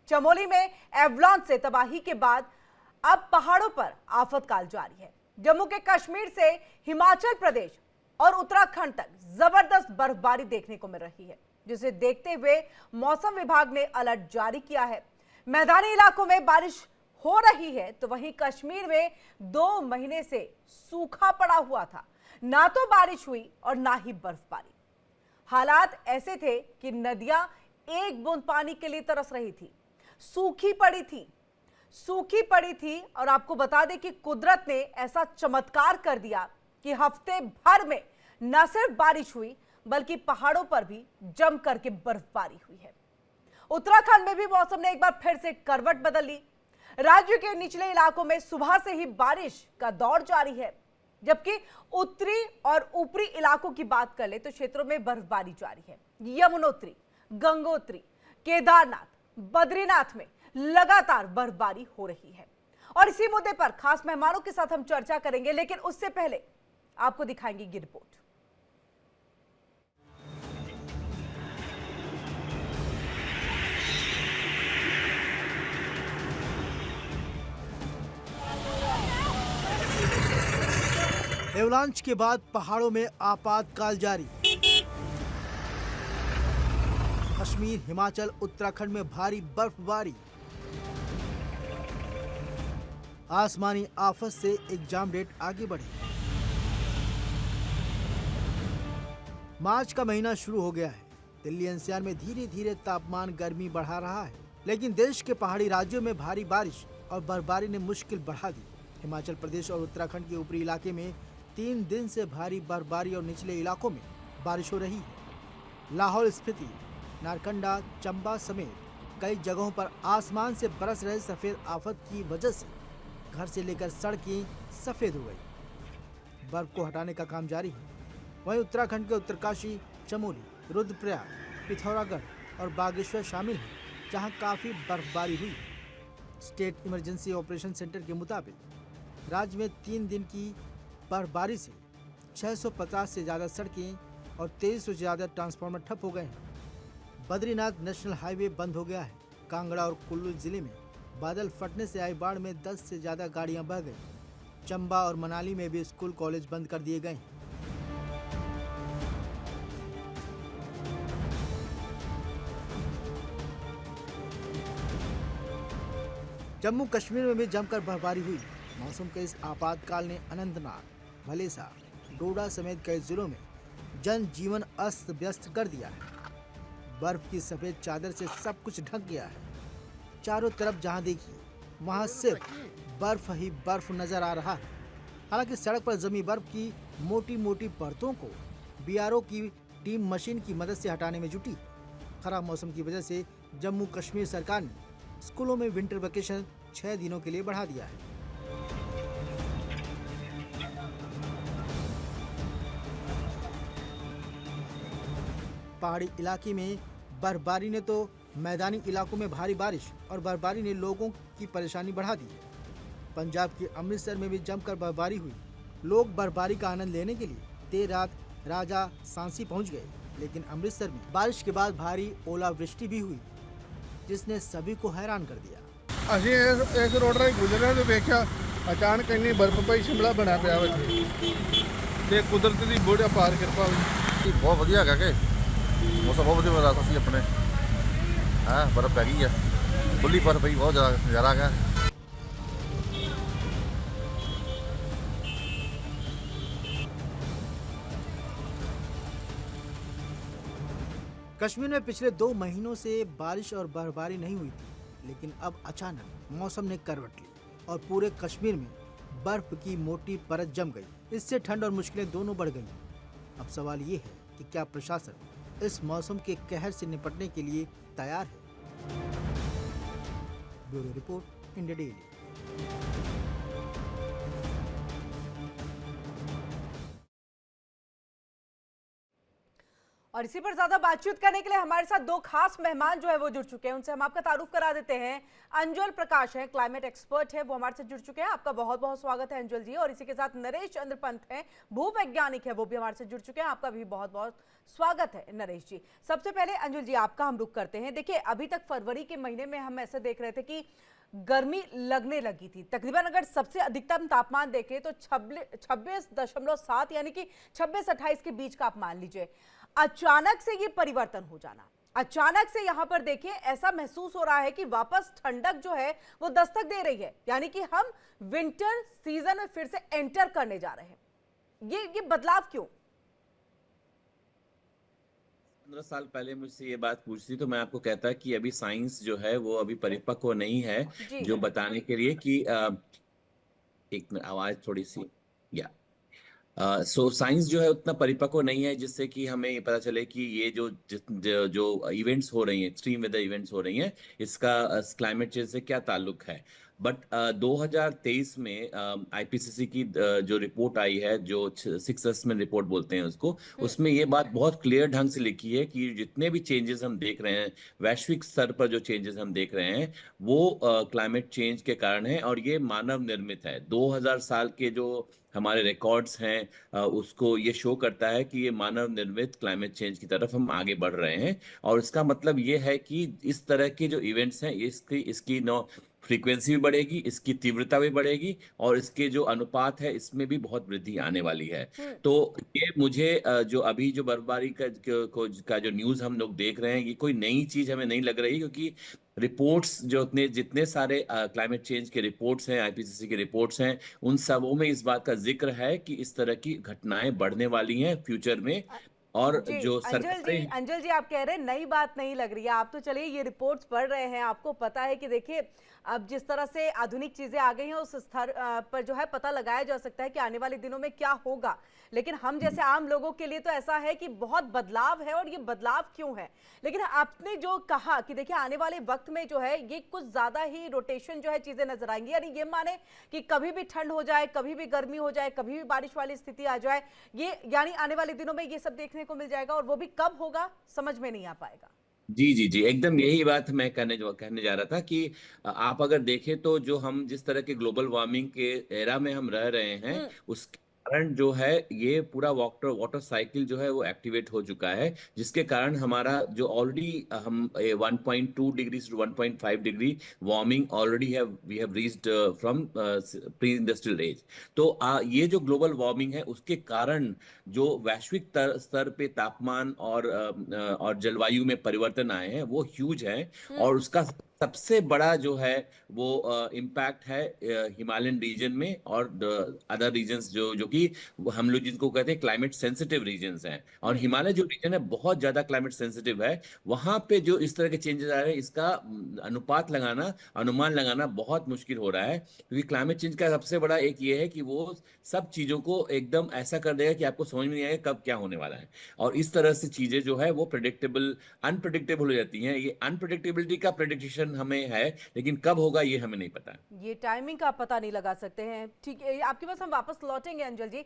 चमोली में एवलांच से तबाही के बाद अब पहाड़ों पर आफतकाल जारी है। जम्मू के कश्मीर से हिमाचल प्रदेश और उत्तराखंड तक जबरदस्त बर्फबारी देखने को मिल रही है, जिसे देखते हुए मौसम विभाग ने अलर्ट जारी किया है। मैदानी इलाकों में बारिश हो रही है तो वहीं कश्मीर में 2 महीने से सूखा पड़ा हुआ था, ना तो बारिश हुई और ना ही बर्फबारी। हालात ऐसे थे कि नदियां एक बूंद पानी के लिए तरस रही थी, सूखी पड़ी थी। और आपको बता दें कि कुदरत ने ऐसा चमत्कार कर दिया कि हफ्ते भर में न सिर्फ बारिश हुई बल्कि पहाड़ों पर भी जम करके बर्फबारी हुई है। उत्तराखंड में भी मौसम ने एक बार फिर से करवट बदल ली। राज्य के निचले इलाकों में सुबह से ही बारिश का दौर जारी है, जबकि उत्तरी और ऊपरी इलाकों की बात कर ले तो क्षेत्रों में बर्फबारी जारी है। यमुनोत्री, गंगोत्री, केदारनाथ, बद्रीनाथ में लगातार बर्फबारी हो रही है और इसी मुद्दे पर खास मेहमानों के साथ हम चर्चा करेंगे, लेकिन उससे पहले आपको दिखाएंगे ये रिपोर्ट। एवलांच के बाद पहाड़ों में आपातकाल जारी। कश्मीर, हिमाचल, उत्तराखंड में भारी बर्फबारी। आसमानी आफत से एग्जाम डेट आगे बढ़ी। मार्च का महीना शुरू हो गया है। दिल्ली एनसीआर में धीरे धीरे तापमान गर्मी बढ़ा रहा है, लेकिन देश के पहाड़ी राज्यों में भारी बारिश और बर्फबारी ने मुश्किल बढ़ा दी। हिमाचल प्रदेश और उत्तराखंड के ऊपरी इलाके में 3 दिन से भारी बर्फबारी और निचले इलाकों में बारिश हो रही है। लाहौल स्पीति, नारकंडा, चंबा समेत कई जगहों पर आसमान से बरस रहे सफेद आफत की वजह से घर से लेकर सड़कें सफेद हो गई। बर्फ को हटाने का काम जारी है। वहीं उत्तराखंड के उत्तरकाशी, चमोली, रुद्रप्रयाग, पिथौरागढ़ और बागेश्वर शामिल हैं, जहां काफी बर्फबारी हुई। स्टेट इमरजेंसी ऑपरेशन सेंटर के मुताबिक राज्य में 3 दिन की बर्फबारी से 650 से ज्यादा सड़कें और 2300 से ज्यादा ट्रांसफार्मर ठप हो गए हैं। बद्रीनाथ नेशनल हाईवे बंद हो गया है। कांगड़ा और कुल्लू जिले में बादल फटने से आई बाढ़ में 10 से ज्यादा गाड़ियां बह गई। चंबा और मनाली में भी स्कूल कॉलेज बंद कर दिए गए। जम्मू कश्मीर में भी जमकर बर्फबारी हुई। मौसम के इस आपातकाल ने अनंतनाग, भलेसा, डोडा समेत कई जिलों में जनजीवन अस्त व्यस्त कर दिया है। बर्फ की सफेद चादर से सब कुछ ढक गया है। चारों तरफ जहां देखिए वहां सिर्फ बर्फ ही बर्फ नजर आ रहा है। हालांकि सड़क पर जमी बर्फ की मोटी मोटी परतों को बीआरओ की टीम मशीन की मदद से हटाने में जुटी। खराब मौसम की वजह से जम्मू कश्मीर सरकार ने स्कूलों में विंटर वेकेशन 6 दिनों के लिए बढ़ा दिया है। पहाड़ी इलाके में बर्फबारी ने तो मैदानी इलाकों में भारी बारिश और बर्फबारी ने लोगों की परेशानी बढ़ा दी। पंजाब के अमृतसर में भी जमकर बर्फबारी हुई। लोग बर्फबारी का आनंद लेने के लिए देर रात राजा सांसी पहुंच गए, लेकिन अमृतसर में बारिश के बाद भारी ओलावृष्टि भी हुई, जिसने सभी को हैरान कर दिया। ਅਸੀਂ ਇਸ ਰੋਡ ਰਾਹੀਂ ਗੁਜ਼ਰ ਰਹੇ ਤੇ ਵੇਖਿਆ ਅਚਾਨਕ ਇੰਨੀ ਬਰਫ਼ ਪਈ, ਸ਼ਿਮਲਾ ਬਣਾ ਪਿਆ ਵੇ ਤੇ ਕੁਦਰਤ ਦੀ ਬੜੀ ਅਪਾਰ ਕਿਰਪਾ ਹੋਈ। ਬਹੁਤ ਵਧੀਆ ਹੈਗਾ ਕਿ ਮੌਸਮ ਬਹੁਤ ਵਧੀਆ ਬਣਾ ਸੀ ਆਪਣੇ। ਹਾਂ, ਬਰਫ਼ ਪੈ ਗਈ ਹੈ, ਖੁੱਲੀ ਬਰਫ਼ ਪਈ, ਬਹੁਤ ਜ਼ਿਆਦਾ ਨਜ਼ਾਰਾ ਹੈਗਾ। कश्मीर में पिछले 2 महीनों से बारिश और बर्फबारी नहीं हुई थी, लेकिन अब अचानक मौसम ने करवट ली और पूरे कश्मीर में बर्फ की मोटी परत जम गई। इससे ठंड और मुश्किलें दोनों बढ़ गईं। अब सवाल ये है कि क्या प्रशासन इस मौसम के कहर से निपटने के लिए तैयार है? Bureau report, India daily. और इसी पर ज्यादा बातचीत करने के लिए हमारे साथ दो खास मेहमान जो है वो जुड़ चुके हैं, उनसे हम आपका तारुफ करा देते हैं। अंजुल प्रकाश हैं, क्लाइमेट एक्सपर्ट है, वो हमारे साथ जुड़ चुके हैं। आपका बहुत बहुत स्वागत है अंजुल जी। और इसी के साथ नरेश चंद्र पंत हैं, भूवैज्ञानिक है, वो भी हमारे साथ जुड़ चुके हैं। आपका भी बहुत बहुत स्वागत है नरेश जी। सबसे पहले अंजुल जी आपका हम रुख करते हैं। देखिए अभी तक फरवरी के महीने में हम ऐसे देख रहे थे कि गर्मी लगने लगी थी। तकरीबन अगर सबसे अधिकतम तापमान देखें तो 26.7 यानी कि 26-28 के बीच का आप मान लीजिए। अचानक से ये परिवर्तन हो जाना, अचानक से यहां पर देखिए ऐसा महसूस हो रहा है कि वापस ठंडक जो है वो दस्तक दे रही है, यानी कि हम विंटर सीजन में फिर से एंटर करने जा रहे हैं। ये बदलाव क्यों? 15 साल पहले मुझसे ये बात पूछती तो मैं आपको कहता कि अभी साइंस जो है वो अभी परिपक्व नहीं है जी जो बताने के लिए कि एक मिनट, आवाज थोड़ी सी या सो साइंस जो है उतना परिपक्व नहीं है जिससे कि हमें ये पता चले कि ये जो इवेंट्स हो रही हैं, एक्सट्रीम वेदर इवेंट्स हो रही हैं, इसका क्लाइमेट चेंज से क्या ताल्लुक है। बट 2023 में आईपीसीसी की जो रिपोर्ट आई है, जो 6 में रिपोर्ट बोलते हैं उसको, उसमें ये बात बहुत क्लियर ढंग से लिखी है कि जितने भी चेंजेस हम देख रहे हैं, वैश्विक स्तर पर जो चेंजेस हम देख रहे हैं वो क्लाइमेट चेंज के कारण है और ये मानव निर्मित है। 2000 साल के जो हमारे रिकॉर्ड्स हैं उसको ये शो करता है कि ये मानव निर्मित क्लाइमेट चेंज की तरफ हम आगे बढ़ रहे हैं। और इसका मतलब ये है कि इस तरह के जो इवेंट्स हैं इसकी नो फ्रीक्वेंसी भी बढ़ेगी, इसकी तीव्रता भी बढ़ेगी और इसके जो अनुपात है इसमें भी बहुत वृद्धि आने वाली है। तो ये मुझे जो अभी जो बर्फबारी का जो न्यूज़ हम लोग देख रहे हैं, ये कोई नई चीज हमें नहीं लग रही, क्योंकि रिपोर्ट्स जो जितने सारे क्लाइमेट चेंज के रिपोर्ट्स हैं, आईपीसीसी के रिपोर्ट्स हैं, उन सबों में इस बात का जिक्र है कि इस तरह की घटनाएं बढ़ने वाली हैं फ्यूचर में। और जी जो अंजल सरकारें जी आप कह रहे हैं नई बात नहीं लग रही है। आप तो चलिए ये रिपोर्ट्स पढ़ रहे हैं, आपको पता है कि देखिए अब जिस तरह से आधुनिक चीजें आ गई हैं उस स्तर पर जो है पता लगाया जा सकता है कि आने वाले दिनों में क्या होगा। लेकिन हम जैसे आम लोगों के लिए तो ऐसा है कि बहुत बदलाव है, और ये बदलाव क्यों है। लेकिन आपने जो कहा कि देखिए आने वाले वक्त में जो है ये कुछ ज्यादा ही रोटेशन जो है चीजें नजर आएंगी, यानी ये माने कि कभी भी ठंड हो जाए, कभी भी गर्मी हो जाए, कभी भी बारिश वाली स्थिति आ जाए, ये यानी आने वाले दिनों में ये सब देखने को मिल जाएगा। और वो भी कब होगा समझ में नहीं आ पाएगा। जी जी जी, एकदम यही बात मैं कहने जा रहा था कि आप अगर देखें तो जो हम जिस तरह के ग्लोबल वार्मिंग के एरा में हम रह रहे हैं, उसके कारण जो है ये पूरा वाटर वाटर साइकिल जो है वो एक्टिवेट हो चुका है, जिसके कारण हमारा जो ऑलरेडी हम 1.2 डिग्री से 1.5 degree warming already we have reached from pre industrial age. तो ये जो ग्लोबल वार्मिंग है उसके कारण जो वैश्विक स्तर पे तापमान और जलवायु में परिवर्तन आए हैं वो ह्यूज है। और उसका सबसे बड़ा जो है वो इम्पैक्ट है हिमालयन रीजन में और अदर रीजन्स जो कि हम लोग जिनको कहते हैं क्लाइमेट सेंसिटिव रीजन्स हैं। और हिमालय जो रीजन है बहुत ज्यादा क्लाइमेट सेंसिटिव है, वहां पे जो इस तरह के चेंजेस आ रहे हैं इसका अनुपात लगाना, अनुमान लगाना बहुत मुश्किल हो रहा है, क्योंकि क्लाइमेट चेंज का सबसे बड़ा एक ये है कि वो सब चीजों को एकदम ऐसा कर देगा कि आपको समझ में नहीं आएगा कब क्या होने वाला है। और इस तरह से चीजें जो है वो प्रेडिक्टेबल अनप्रेडिक्टेबल हो जाती हैं। ये अनप्रेडिक्टेबिलिटी का प्रेडिक्शन हमें है, लेकिन कब होगा ये हमें नहीं पता। ये टाइमिंग का पता नहीं लगा सकते हैं। ठीक है, आपके पास हम वापस लौटेंगे अंजल जी।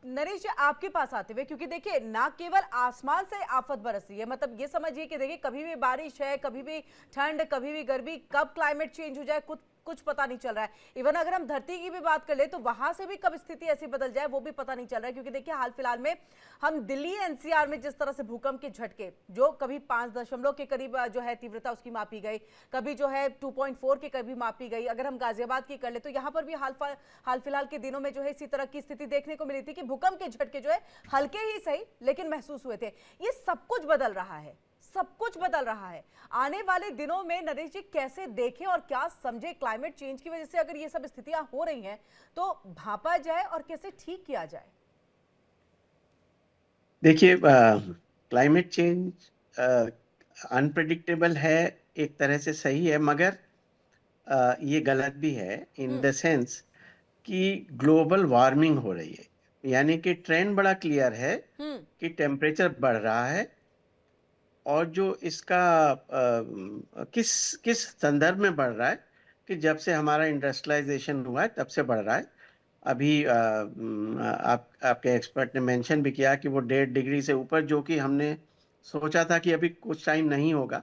नरेश जी आपके पास आते हुए, क्योंकि देखिए ना केवल आसमान से आफत बरस रही है, मतलब ये समझिए कि देखिए कभी भी बारिश है, कभी भी ठंड, कभी भी गर्मी, कब क्लाइमेट चेंज हो जाए कुछ पता नहीं चल रहा है। इवन अगर हम धरती की भी बात कर ले तो वहां से भी कब स्थिति ऐसी बदल जाए वो भी पता नहीं चल रहा है। क्योंकि देखिए हाल फिलहाल में हम दिल्ली एनसीआर में जिस तरह से भूकंप के झटके, जो कभी 5 के करीब जो है तीव्रता उसकी मापी गई, कभी जो है 2.4 के करीब मापी गई। अगर हम गाजियाबाद की कर ले तो यहाँ पर भी हाल फिलहाल के दिनों में जो है इसी तरह की स्थिति देखने को मिली थी कि भूकंप के झटके जो है हल्के ही सही लेकिन महसूस हुए थे। ये सब कुछ बदल रहा है, सब कुछ बदल रहा है। आने वाले दिनों में नरेश जी कैसे देखें और क्या समझे क्लाइमेट चेंज की वजह से अगर ये सब स्थितियां हो रही हैं तो भांपा जाए और कैसे ठीक किया जाए? देखिए क्लाइमेट चेंज अनप्रेडिक्टेबल है, एक तरह से सही है, मगर ये गलत भी है इन द सेंस कि ग्लोबल वार्मिंग हो रही है। यानी कि ट्रेंड बड़ा क्लियर है कि टेम्परेचर बढ़ रहा है, और जो इसका किस संदर्भ में बढ़ रहा है कि जब से हमारा इंडस्ट्रियलाइजेशन हुआ है तब से बढ़ रहा है। अभी आपके एक्सपर्ट ने मेंशन भी किया कि वो 1.5 डिग्री से ऊपर जो कि हमने सोचा था कि अभी कुछ टाइम नहीं होगा,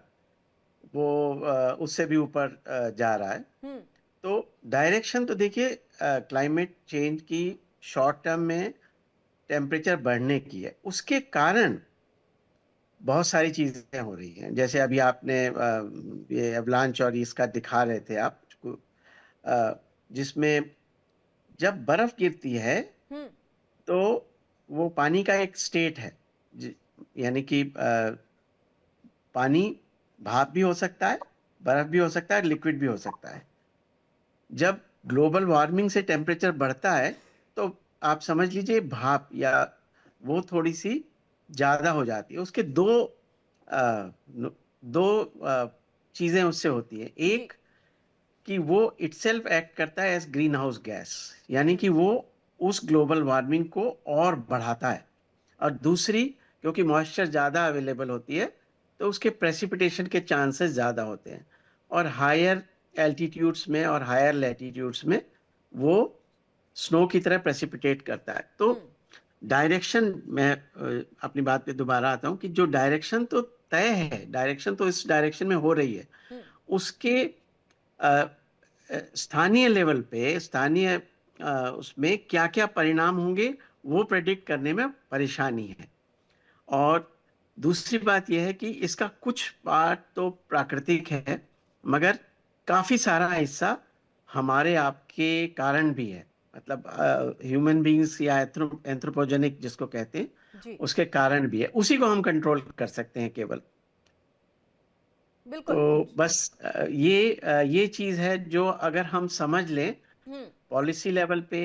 वो उससे भी ऊपर जा रहा है। तो डायरेक्शन तो देखिए, क्लाइमेट चेंज की शॉर्ट टर्म में टेम्परेचर बढ़ने की है, उसके कारण बहुत सारी चीजें हो रही हैं। जैसे अभी आपने ये अवलांच और इसका दिखा रहे थे आप, जिसमें जब बर्फ गिरती है तो वो पानी का एक स्टेट है, यानी कि पानी भाप भी हो सकता है, बर्फ भी हो सकता है, लिक्विड भी हो सकता है। जब ग्लोबल वार्मिंग से टेम्परेचर बढ़ता है तो आप समझ लीजिए भाप या वो थोड़ी सी ज्यादा हो जाती है। उसके दो चीजें उससे होती हैं। एक कि वो इटसेल्फ एक्ट करता है एज ग्रीन हाउस गैस, यानी कि वो उस ग्लोबल वार्मिंग को और बढ़ाता है। और दूसरी, क्योंकि मॉइस्चर ज़्यादा अवेलेबल होती है तो उसके प्रेसिपिटेशन के चांसेस ज़्यादा होते हैं, और हायर एल्टीट्यूड्स में और हायर लैटिट्यूड्स में वो स्नो की तरह प्रेसिपिटेट करता है। तो डायरेक्शन, मैं अपनी बात पे दोबारा आता हूँ कि जो डायरेक्शन तो तय है, डायरेक्शन तो इस डायरेक्शन में हो रही है, उसके स्थानीय लेवल पे, स्थानीय उसमें क्या क्या परिणाम होंगे वो प्रेडिक्ट करने में परेशानी है। और दूसरी बात यह है कि इसका कुछ पार्ट तो प्राकृतिक है, मगर काफी सारा हिस्सा हमारे आपके कारण भी है। मतलब ह्यूमन बीइंग्स या एंथ्रोपोजेनिक जिसको कहते हैं, उसके कारण भी है। उसी को हम कंट्रोल कर सकते हैं केवल। बिल्कुल। तो बस ये चीज है जो अगर हम समझ लें पॉलिसी लेवल पे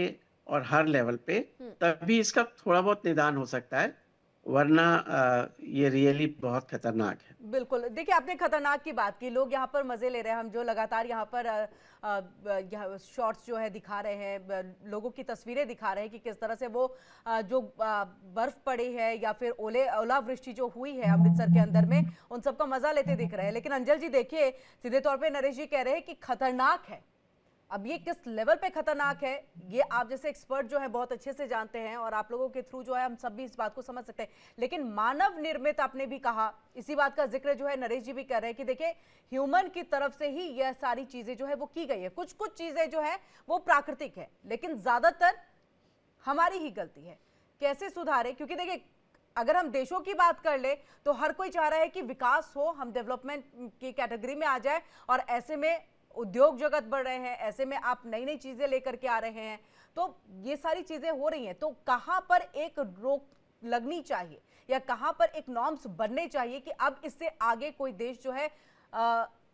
और हर लेवल पे, तभी इसका थोड़ा बहुत निदान हो सकता है, वरना ये रियली बहुत खतरनाक है। बिल्कुल। देखिए, आपने खतरनाक की बात की, लोग यहाँ पर मजे ले रहे हैं। हम जो लगातार यहाँ पर शॉर्ट्स जो है दिखा रहे हैं, लोगों की तस्वीरें दिखा रहे हैं कि किस तरह से वो जो बर्फ पड़ी है या फिर ओलावृष्टि जो हुई है अमृतसर के अंदर में, उन सबका मजा लेते दिख रहे हैं। लेकिन अंजल जी देखिए, सीधे तौर पे नरेश जी कह रहे हैं कि खतरनाक है। अब ये किस लेवल पे खतरनाक है, ये आप जैसे एक्सपर्ट जो है बहुत अच्छे से जानते हैं, और आप लोगों के थ्रू जो है हम सब भी इस बात को समझ सकते हैं। लेकिन मानव निर्मित आपने भी कहा, इसी बात का जिक्र जो है नरेश जी भी कर रहे हैं कि देखिए, ह्यूमन की तरफ से ही यह सारी चीजें जो है वो की गई है। कुछ कुछ चीजें जो है वो प्राकृतिक है, लेकिन ज्यादातर हमारी ही गलती है। कैसे सुधारे? क्योंकि देखिए, अगर हम देशों की बात कर ले तो हर कोई चाह रहा है कि विकास हो, हम डेवलपमेंट की कैटेगरी में आ जाए, और ऐसे में उद्योग जगत बढ़ रहे हैं, ऐसे में आप नई नई चीजें लेकर के आ रहे हैं, तो ये सारी चीजें हो रही हैं। तो कहां पर एक रोक लगनी चाहिए, या कहां पर एक नॉर्म्स बनने चाहिए कि अब इससे आगे कोई देश जो है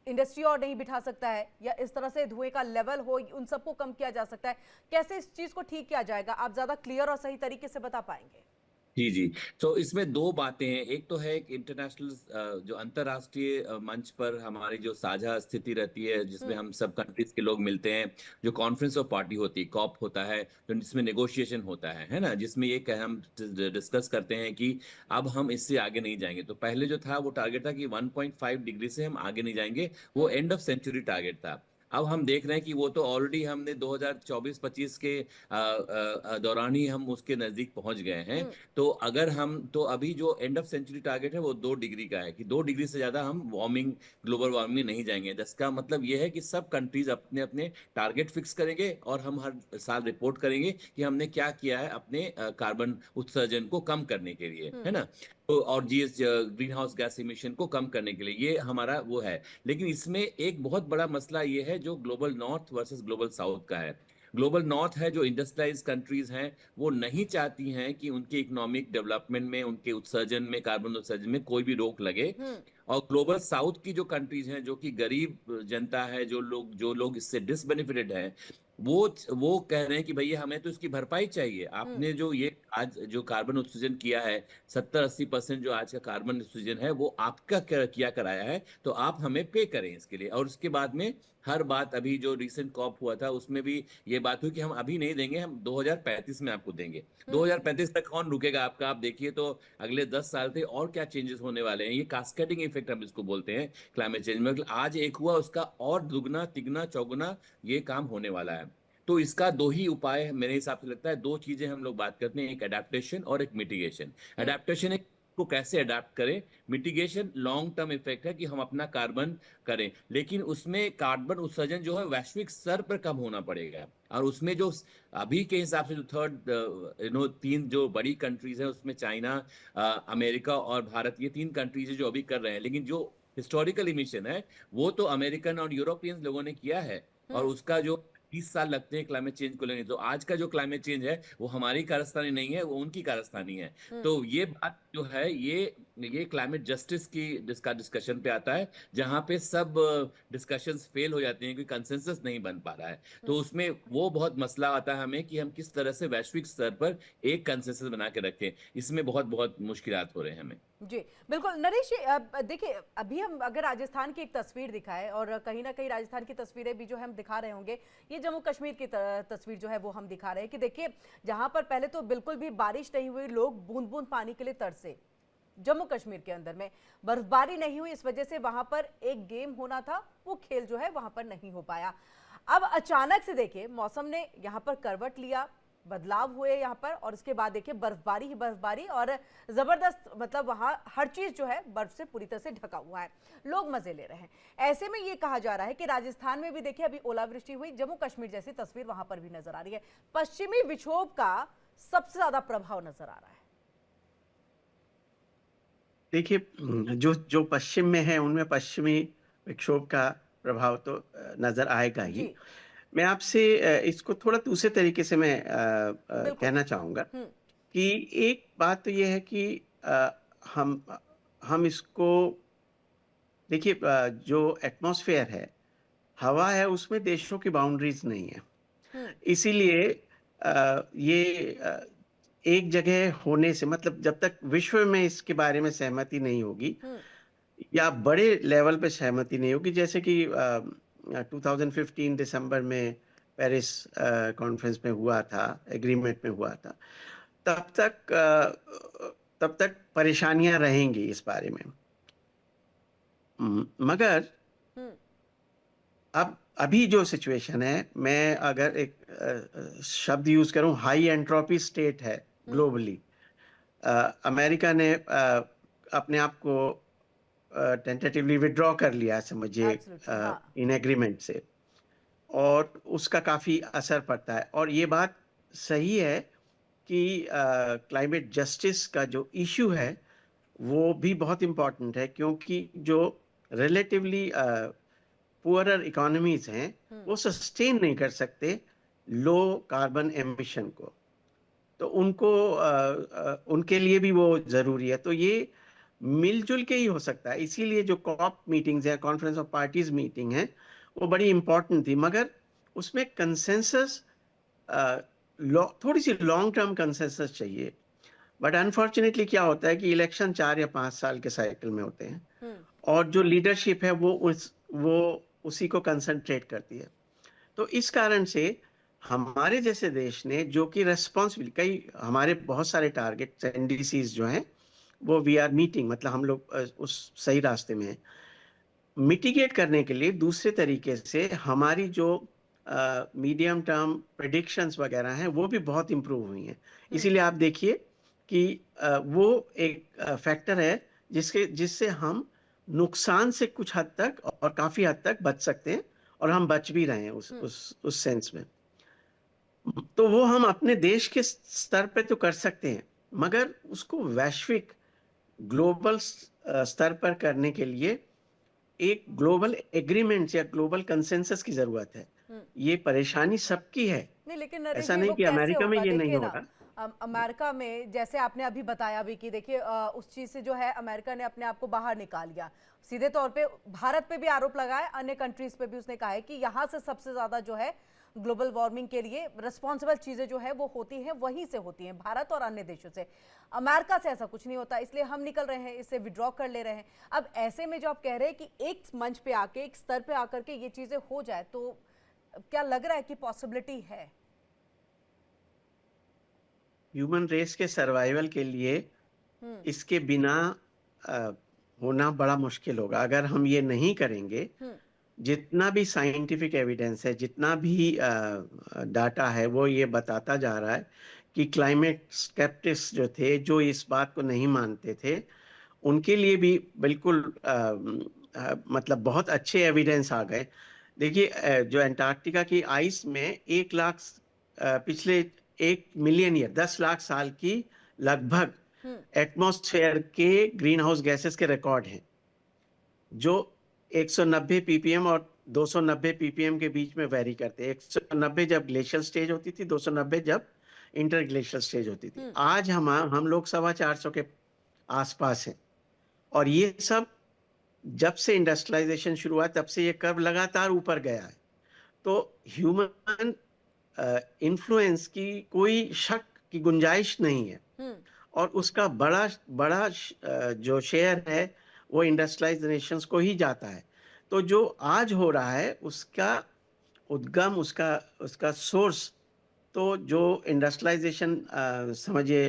इंडस्ट्री और नहीं बिठा सकता है, या इस तरह से धुएं का लेवल हो, उन सबको कम किया जा सकता है? कैसे इस चीज को ठीक किया जाएगा? आप ज्यादा क्लियर और सही तरीके से बता पाएंगे? जी जी। तो इसमें दो बातें हैं। एक तो है कि इंटरनेशनल जो अंतर्राष्ट्रीय मंच पर हमारी जो साझा स्थिति रहती है, जिसमें हम सब कंट्रीज के लोग मिलते हैं, जो कॉन्फ्रेंस ऑफ पार्टी होती है, कॉप होता है, जो जिसमें नेगोशिएशन होता है ना, जिसमें ये हम डिस्कस करते हैं कि अब हम इससे आगे नहीं जाएंगे। तो पहले जो था वो टारगेट था कि 1.5 डिग्री से हम आगे नहीं जाएंगे, वो एंड ऑफ सेंचुरी टारगेट था। अब हम देख रहे हैं कि वो तो ऑलरेडी हमने 2024-25 के दौरान ही हम उसके नजदीक पहुंच गए हैं। तो अगर हम तो अभी जो एंड ऑफ सेंचुरी टारगेट है वो 2 डिग्री का है, कि 2 डिग्री से ज्यादा हम ग्लोबल वार्मिंग नहीं जाएंगे। जिसका मतलब ये है कि सब कंट्रीज अपने अपने टारगेट फिक्स करेंगे, और हम हर साल रिपोर्ट करेंगे कि हमने क्या किया है अपने कार्बन उत्सर्जन को कम करने के लिए, है ना। तो और ग्रीन हाउस गैस इमिशन को कम करने के लिए ये हमारा वो है। लेकिन इसमें एक बहुत बड़ा मसला ये है जो global north versus global south का है। ग्लोबल नॉर्थ है, जो इंडस्ट्रियलाइज कंट्रीज हैं, वो नहीं चाहती हैं कि उनके इकोनॉमिक डेवलपमेंट में, उनके उत्सर्जन में, कार्बन उत्सर्जन में कोई भी रोक लगे। और ग्लोबल साउथ की जो कंट्रीज हैं, जो कि गरीब जनता है, जो लोग इससे डिसबेनिफिटेड हैं, वो कह रहे हैं कि भैया हमें तो इसकी भरपाई चाहिए। आपने जो ये आज जो कार्बन उत्सर्जन किया है, 70-80% जो आज का कार्बन उत्सर्जन है वो आपका किया कराया है, तो आप हमें पे करें इसके लिए। और उसके बाद में हर बात, अभी जो रिसेंट कॉप हुआ था उसमें भी ये बात हुई कि हम अभी नहीं देंगे, हम 2035 में आपको देंगे। 2035 तक कौन रुकेगा आपका? आप देखिए तो अगले 10 साल से और क्या चेंजेस होने वाले हैं। ये कास्केडिंग इफेक्ट हम इसको बोलते हैं क्लाइमेट चेंज में। आज एक हुआ, उसका और दुगना तिगना चौगुना ये काम होने वाला है। तो इसका दो ही उपाय मेरे हिसाब से लगता है, दो चीजें हम लोग बात करते हैं, एक अडेप्टेशन और एक मिटिगेशन। अडेप्टेशन एक को कैसे अडेप्ट करें। मिटिगेशन लॉन्ग टर्म इफेक्ट है कि हम अपना कार्बन करें, लेकिन उसमें कार्बन उत्सर्जन जो है वैश्विक स्तर पर कम होना पड़ेगा। और उसमें जो अभी के हिसाब से जो थर्ड तीन जो बड़ी कंट्रीज है उसमें चाइना, अमेरिका और भारत, ये तीन कंट्रीज है जो अभी कर रहे हैं। लेकिन जो हिस्टोरिकल इमिशन है वो तो अमेरिकन और यूरोपियन लोगों ने किया है, और उसका जो 30 साल लगते हैं क्लाइमेट चेंज को लेने, तो आज का जो क्लाइमेट चेंज है वो हमारी कारस्तानी नहीं है, वो उनकी कारस्तानी है। तो ये बात जो है ये क्लाइमेट जस्टिस की जिसका डिस्कशन पे आता है, जहां पे सब डिस्कशंस फेल हो जाते हैं क्योंकि कंसेंसस नहीं बन पा रहा है। तो उसमें वो बहुत मसला आता है हमें कि हम किस तरह से वैश्विक स्तर पर एक कंसेंसस बना के रखें। इसमें बहुत बहुत मुश्किलात हो रहे हैं हमें। जी बिल्कुल नरेश जी, देखिए अभी हम अगर राजस्थान की एक तस्वीर दिखाएं, और कहीं ना कहीं राजस्थान की तस्वीरें भी जो हम दिखा रहे होंगे, ये जम्मू कश्मीर की तस्वीर जो है वो हम दिखा रहे हैं कि देखिए जहां पर पहले तो बिल्कुल भी बारिश नहीं हुई, लोग बूंद बूंद पानी के लिए तरसे। जम्मू कश्मीर के अंदर में बर्फबारी नहीं हुई, इस वजह से वहां पर एक गेम होना था, वो खेल जो है वहां पर नहीं हो पाया। अब अचानक से देखिए मौसम ने यहाँ पर करवट लिया, बदलाव हुए यहाँ पर, और उसके बाद देखिए बर्फबारी ही बर्फबारी, और जबरदस्त मतलब वहाँ हर चीज जो है बर्फ से पूरी तरह से ढका हुआ है, लोग मजे ले रहे हैं। ऐसे में ये कहा जा रहा है कि राजस्थान में भी देखिए अभी ओलावृष्टि हुई, जम्मू कश्मीर जैसी तस्वीर वहां पर भी नजर आ रही है। पश्चिमी विक्षोभ का सबसे ज्यादा प्रभाव नजर आ रहा है। देखिए जो पश्चिम में है उनमें पश्चिमी विक्षोभ का प्रभाव तो नजर आएगा ही। जी मैं आपसे इसको थोड़ा दूसरे तरीके से मैं बिल्कुल। कहना चाहूंगा कि एक बात तो ये है कि हम इसको देखिए, जो एटमॉस्फेयर है, हवा है, उसमें देशों की बाउंड्रीज नहीं है। इसीलिए ये एक जगह होने से मतलब जब तक विश्व में इसके बारे में सहमति नहीं होगी या बड़े लेवल पे सहमति नहीं होगी, जैसे कि 2015 दिसंबर में पेरिस कॉन्फ्रेंस में हुआ था, एग्रीमेंट में हुआ था, तब तक परेशानियां रहेंगी इस बारे में। मगर अब अभी जो सिचुएशन है, मैं अगर एक शब्द यूज करूं, हाई एंट्रोपी स्टेट है ग्लोबली। अमेरिका ने अपने आप को टेंटेटिवली विड्रॉ कर लिया समझिए इन एग्रीमेंट से, और उसका काफी असर पड़ता है। और ये बात सही है कि क्लाइमेट जस्टिस का जो इशू है वो भी बहुत इम्पोर्टेंट है, क्योंकि जो रिलेटिवली पुअरर इकोनॉमीज हैं वो सस्टेन नहीं कर सकते लो कार्बन एमिशन को, तो उनके लिए भी वो जरूरी है। तो ये मिलजुल के ही हो सकता है। इसीलिए जो कॉप मीटिंग्स है, कॉन्फ्रेंस ऑफ पार्टीज मीटिंग है, वो बड़ी इंपॉर्टेंट थी, मगर उसमें कंसेंसस, थोड़ी सी लॉन्ग टर्म कंसेंसस चाहिए। बट अनफॉर्चुनेटली क्या होता है कि इलेक्शन 4 या 5 साल के साइकिल में होते हैं, और जो लीडरशिप है वो उसी को कंसंट्रेट करती है। तो इस कारण से हमारे जैसे देश ने, जो कि रेस्पॉन्सिबिलिटी, कई हमारे बहुत सारे टारगेट्स एनडीसीज जो हैं वो वी आर मीटिंग, मतलब हम लोग उस सही रास्ते में हैं। मिटिगेट करने के लिए दूसरे तरीके से हमारी जो मीडियम टर्म प्रेडिक्शंस वगैरह हैं वो भी बहुत इम्प्रूव हुई हैं। इसीलिए आप देखिए कि वो एक फैक्टर है जिससे हम नुकसान से कुछ हद तक और काफी हद तक बच सकते हैं, और हम बच भी रहे हैं उस सेंस में। तो वो हम अपने देश के स्तर पे तो कर सकते हैं, मगर उसको वैश्विक ग्लोबल स्तर पर करने के लिए एक ग्लोबल एग्रीमेंट या ग्लोबल कंसेंसस की जरूरत है। ये परेशानी सबकी है, नहीं, लेकिन ऐसा नहीं कि अमेरिका में ये नहीं होगा। अमेरिका में जैसे आपने अभी बताया भी कि देखिए उस चीज से जो है अमेरिका ने अपने आप को बाहर निकाल लिया, सीधे तौर पे भारत पे भी आरोप लगाया, अन्य कंट्रीज पे भी उसने कहा है कि यहाँ से सबसे ज्यादा जो है ग्लोबल वार्मिंग के लिए रिस्पॉन्सिबल चीजें जो है वो होती हैं, वहीं से होती हैं, भारत और अन्य देशों से। अमेरिका से ऐसा कुछ नहीं होता, इसलिए हम निकल रहे हैं, इससे विड्रॉ कर ले रहे हैं। अब ऐसे में जो आप कह रहे हैं कि एक मंच पे आके, एक स्तर पे आकर के ये चीजें हो जाए, तो क्या लग रहा है कि पॉसिबिलिटी है? ह्यूमन रेस के सर्वाइवल के लिए इसके बिना होना बड़ा मुश्किल होगा। अगर हम ये नहीं करेंगे, जितना भी साइंटिफिक एविडेंस है, जितना भी डाटा है, वो ये बताता जा रहा है कि क्लाइमेट स्केप्टिक्स जो थे, जो इस बात को नहीं मानते थे, उनके लिए भी बिल्कुल मतलब बहुत अच्छे एविडेंस आ गए। देखिए जो अंटार्कटिका की आइस में 1 लाख पिछले 1 मिलियन ईयर 10 लाख साल की लगभग एटमॉस्फेयर के ग्रीन हाउस गैसेस के रिकॉर्ड हैं, जो 190 ppm और 290 ppm के बीच में वेरी करते हैं। 190 जब ग्लेशियल स्टेज होती थी, 290 जब इंटरग्लेशियल स्टेज होती थी। आज हम लोग 450 के आसपास हैं, और ये सब जब से इंडस्ट्रियलाइजेशन शुरू हुआ तब से ये कर्व लगातार ऊपर गया है। तो ह्यूमन इन्फ्लुएंस की कोई शक की गुंजाइश नहीं है, और उसका बड़ा बड़ा जो शेयर है वो इंडस्ट्रियलाइज्ड नेशंस को ही जाता है। तो जो आज हो रहा है उसका उद्गम, उसका सोर्स तो जो इंडस्ट्रियलाइजेशन समझिए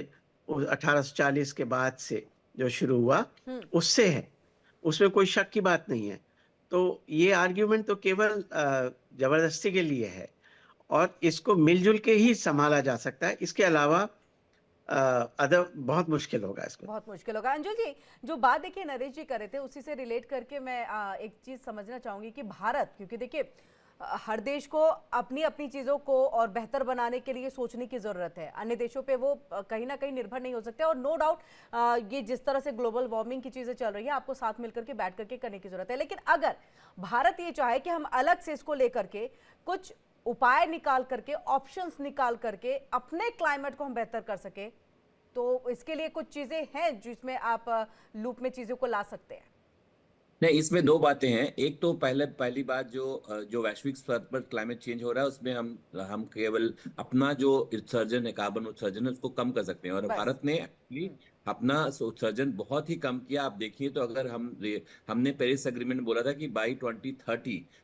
1840 के बाद से जो शुरू हुआ उससे है, उसमें कोई शक की बात नहीं है। तो ये आर्ग्यूमेंट तो केवल जबरदस्ती के लिए है, और इसको मिलजुल के ही संभाला जा सकता है। इसके अलावा अदर बहुत मुश्किल होगा इसको। बहुत मुश्किल होगा। अंजू जी, जो बात देखिए नरेश जी कर रहे थे उसी से रिलेट करके मैं एक चीज समझना चाहूंगी कि भारत, क्योंकि देखिए हर देश को अपनी अपनी चीजों को और बेहतर बनाने के लिए सोचने की जरूरत है। अन्य देशों पे वो कहीं ना कहीं निर्भर नहीं हो सकते, और नो डाउट ये जिस तरह से ग्लोबल वार्मिंग की चीजें चल रही है आपको साथ मिलकर के बैठ करके करने की जरूरत है। लेकिन अगर भारत ये चाहे कि हम अलग से इसको लेकर के कुछ उपाय निकाल करके, ऑप्शंस निकाल करके अपने क्लाइमेट को हम बेहतर कर सके, तो इसके लिए कुछ चीजें हैं जिसमें आप लूप में चीजों को ला सकते हैं। नहीं, इसमें दो बातें हैं। एक तो पहली बात, जो वैश्विक स्तर पर क्लाइमेट चेंज हो रहा है उसमें हम केवल अपना जो उत्सर्जन है, कार्बन उत्सर्जन है, उसको कम कर सकते हैं। और भारत ने एक्चुअली अपना उत्सर्जन बहुत ही कम किया। आप देखिए तो अगर हमने पेरिस एग्रीमेंट में बोला था कि बाई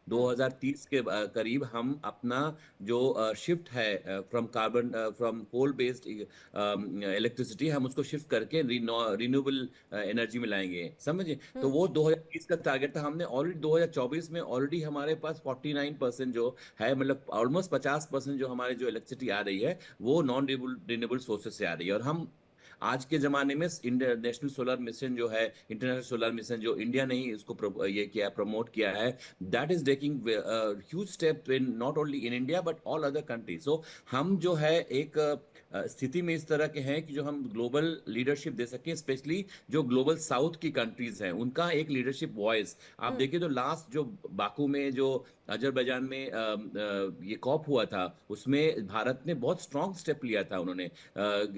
2030 के करीब हम अपना जो शिफ्ट है फ्रॉम कोल बेस्ड इलेक्ट्रिसिटी, हम उसको शिफ्ट करके रिन्यूएबल एनर्जी में लाएंगे, समझे। तो वो 2030 का टारगेट था। हमने ऑलरेडी 2024 में ऑलरेडी हमारे पास 49% जो है, मतलब ऑलमोस्ट 50% जो हमारे जो इलेक्ट्रिसिटी आ रही है वो नॉन रिन्यूएबल सोर्सेज से आ रही है। और हम आज के जमाने में नेशनल सोलर मिशन जो है, इंटरनेशनल सोलर मिशन जो इंडिया ने ही इसको ये किया, प्रमोट किया है, that is taking huge step in not only in India but all other countries. So हम जो है एक स्थिति में इस तरह के हैं कि जो हम ग्लोबल लीडरशिप दे सकें, स्पेशली जो ग्लोबल साउथ की कंट्रीज हैं उनका एक लीडरशिप वॉइस। आप देखिए तो लास्ट जो बाकू में जो अजरबैजान में ये कॉप हुआ था उसमें भारत ने बहुत स्ट्रांग स्टेप लिया था। उन्होंने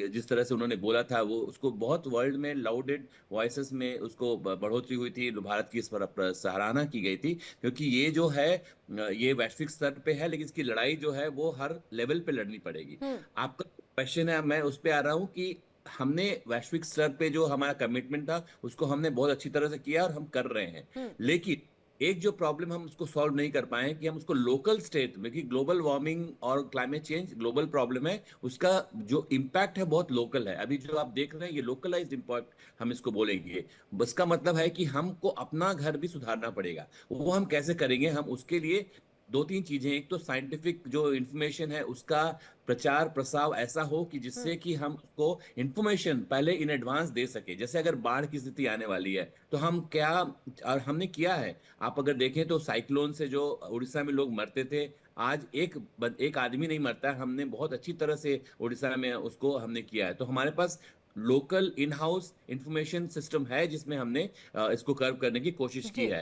जिस तरह से उन्होंने बोला था वो उसको बहुत वर्ल्ड में लाउडेड वॉइसेस में उसको बढ़ोतरी हुई थी। भारत की इस पर सराहना की गई थी, क्योंकि ये जो है ये वैश्विक स्तर पे है, लेकिन इसकी लड़ाई जो है वो हर लेवल पे लड़नी पड़ेगी। आपका क्वेश्चन है, मैं उस पर आ रहा हूँ कि हमने वैश्विक स्तर पे जो हमारा कमिटमेंट था उसको हमने बहुत अच्छी तरह से किया और हम कर रहे हैं। लेकिन एक जो प्रॉब्लम हम उसको सॉल्व नहीं कर पाए कि हम उसको लोकल स्टेट में, कि ग्लोबल वार्मिंग और क्लाइमेट चेंज ग्लोबल प्रॉब्लम है, उसका जो इम्पैक्ट है बहुत लोकल है। अभी जो आप देख रहे हैं ये लोकलाइज्ड इम्पैक्ट हम इसको बोलेंगे। इसका मतलब है कि हमको अपना घर भी सुधारना पड़ेगा। वो हम कैसे करेंगे? हम उसके लिए दो तीन चीजें, एक तो साइंटिफिक जो इंफॉर्मेशन है उसका प्रचार प्रसार ऐसा हो कि जिससे कि हम उसको इंफॉर्मेशन पहले इन एडवांस दे सके। जैसे अगर बाढ़ की स्थिति आने वाली है तो हम क्या, और हमने किया है, आप अगर देखें तो साइक्लोन से जो उड़ीसा में लोग मरते थे, आज एक आदमी नहीं मरता है। हमने बहुत अच्छी तरह से उड़ीसा में उसको हमने किया है। तो हमारे पास local in house information system है जिसमें हमने इसको कर्व करने की कोशिश की है।